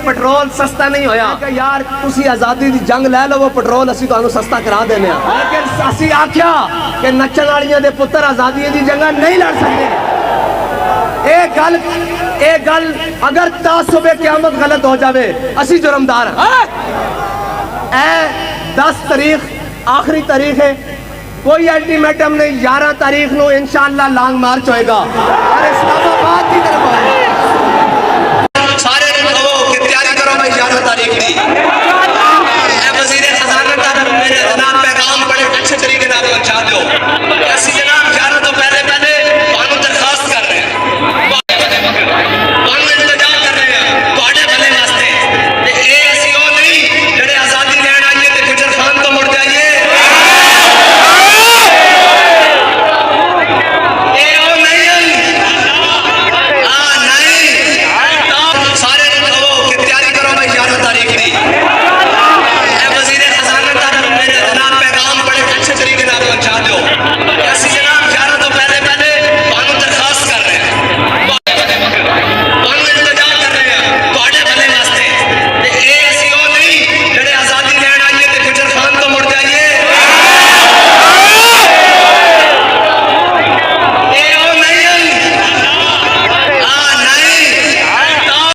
Petrol सस्ता नहीं होया यार तुसी आजादी दी जंग लै लो वो पेट्रोल असी तुहानू सस्ता करा देने लेकिन असी आख्या कि नचन वालियां दे पुत्र आजादी दी जंग नहीं लड़ सकते। एक गल अगर तासुबे क़यामत गलत हो जावे असी जुर्मदार हैं। 10 तारीख आखिरी तारीख है, कोई अल्टीमेटम नहीं। 11 तारीख को इंशाअल्लाह लॉन्ग मार्च होएगा और इस्लामाबाद की तरफ होएगा।